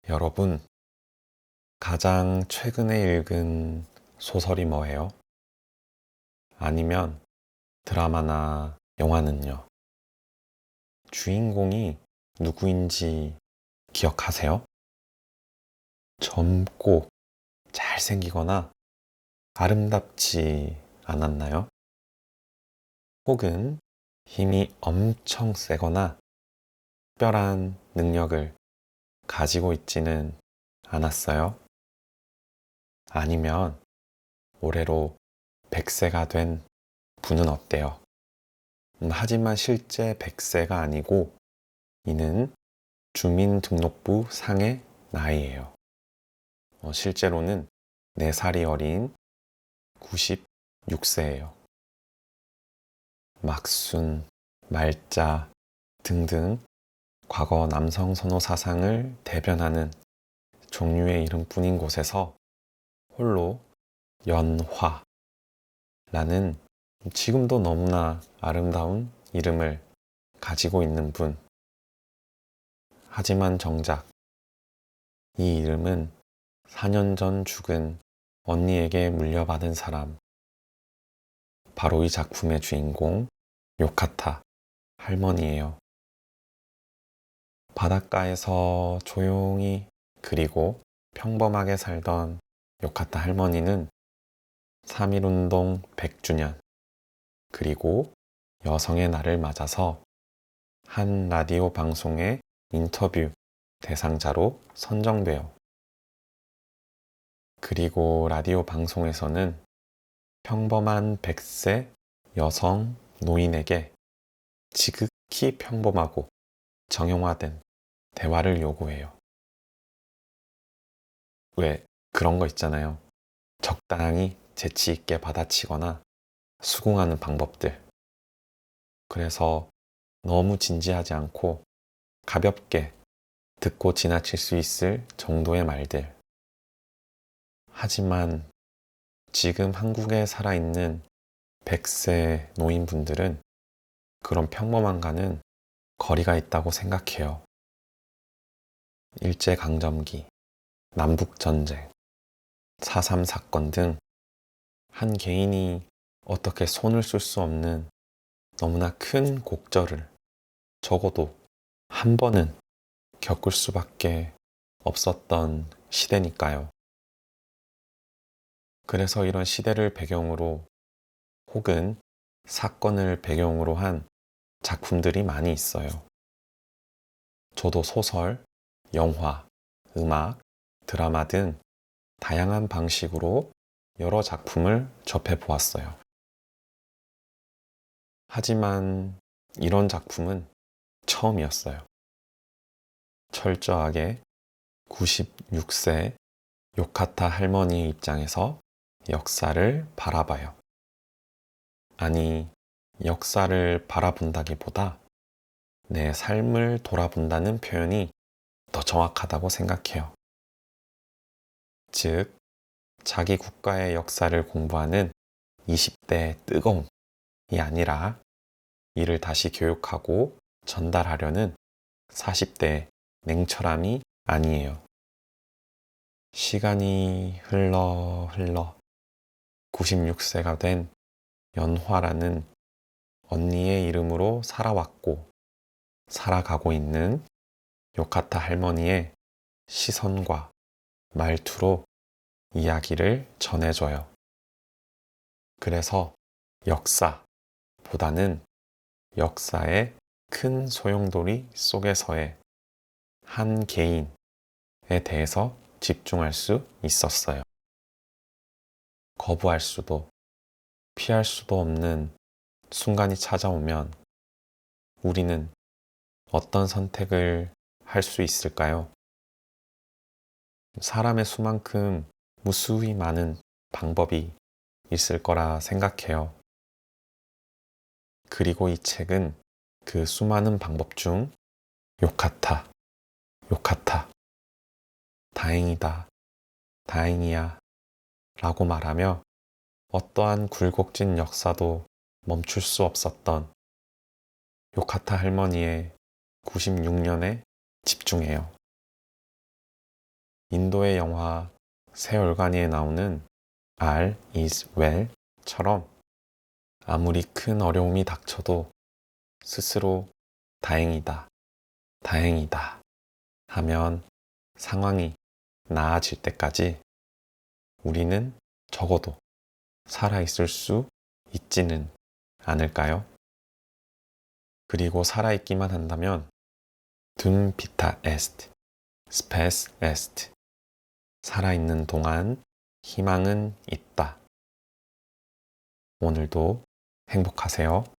여러분, 가장 최근에 읽은 소설이 뭐예요? 아니면 드라마나 영화는요? 주인공이 누구인지 기억하세요? 젊고 잘생기거나 아름답지 않았나요? 혹은 힘이 엄청 세거나 특별한 능력을 가지고 있지는 않았어요? 아니면 올해로 100세가 된 분은 어때요? 하지만 실제 100세가 아니고 이는 주민등록부 상의 나이예요. 실제로는 4살이 어린 96세예요. 막순, 말자 등등 과거 남성 선호 사상을 대변하는 종류의 이름뿐인 곳에서 홀로 연화라는 지금도 너무나 아름다운 이름을 가지고 있는 분. 하지만 정작 이 이름은 4년 전 죽은 언니에게 물려받은 사람. 바로 이 작품의 주인공 요카타 할머니예요. 바닷가에서 조용히 그리고 평범하게 살던 요카타 할머니는 3.1운동 100주년 그리고 여성의 날을 맞아서 한 라디오 방송의 인터뷰 대상자로 선정돼요. 그리고 라디오 방송에서는 평범한 100세 여성 노인에게 지극히 평범하고 정형화된 대화를 요구해요. 왜 그런 거 있잖아요. 적당히 재치 있게 받아치거나 수긍하는 방법들. 그래서 너무 진지하지 않고 가볍게 듣고 지나칠 수 있을 정도의 말들. 하지만 지금 한국에 살아있는 100세 노인분들은 그런 평범함과는 거리가 있다고 생각해요. 일제강점기, 남북전쟁, 4.3 사건 등 한 개인이 어떻게 손을 쓸 수 없는 너무나 큰 곡절을 적어도 한 번은 겪을 수밖에 없었던 시대니까요. 그래서 이런 시대를 배경으로 혹은 사건을 배경으로 한 작품들이 많이 있어요. 저도 소설, 영화, 음악, 드라마 등 다양한 방식으로 여러 작품을 접해 보았어요. 하지만 이런 작품은 처음이었어요. 철저하게 96세 요카타 할머니의 입장에서 역사를 바라봐요. 아니, 역사를 바라본다기보다 내 삶을 돌아본다는 표현이 더 정확하다고 생각해요. 즉, 자기 국가의 역사를 공부하는 20대의 뜨거움이 아니라 이를 다시 교육하고 전달하려는 40대의 냉철함이 아니에요. 시간이 흘러 96세가 된 연화라는 언니의 이름으로 살아왔고 살아가고 있는 요카타 할머니의 시선과 말투로 이야기를 전해줘요. 그래서 역사보다는 역사의 큰 소용돌이 속에서의 한 개인에 대해서 집중할 수 있었어요. 거부할 수도 피할 수도 없는 순간이 찾아오면 우리는 어떤 선택을 할 수 있을까요? 사람의 수만큼 무수히 많은 방법이 있을 거라 생각해요. 그리고 이 책은 그 수많은 방법 중 요카타, 요카타, 다행이다, 다행이야 라고 말하며 어떠한 굴곡진 역사도 멈출 수 없었던 요카타 할머니의 96년에 집중해요. 인도의 영화 세월간이에 나오는 All is well처럼 아무리 큰 어려움이 닥쳐도 스스로 다행이다, 다행이다 하면 상황이 나아질 때까지 우리는 적어도 살아있을 수 있지는 않을까요? 그리고 살아있기만 한다면 Dum vita est, spes est. 살아있는 동안 희망은 있다. 오늘도 행복하세요.